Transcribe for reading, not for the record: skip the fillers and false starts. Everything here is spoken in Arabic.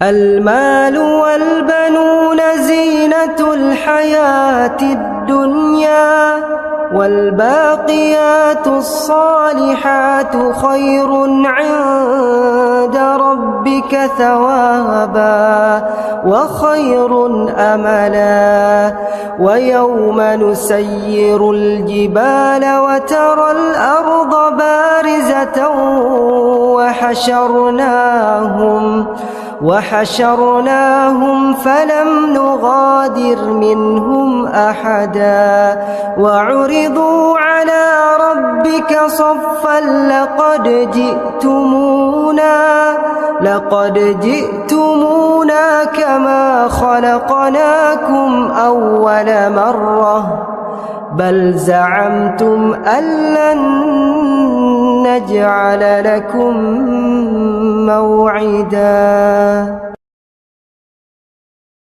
المال والبنون زينة الحياة الدنيا، والباقيات الصالحات خير عند ربك ثوابا وخير أملا. ويوم نسير الجبال وترى الأرض بارزة وحشرناهم فلم نغادر منهم أحدا، وعرضوا على ربك صفا لقد جئتمونا كما خلقناكم أول مرة، بل زعمتم أن لن نجعل لكم موعدا.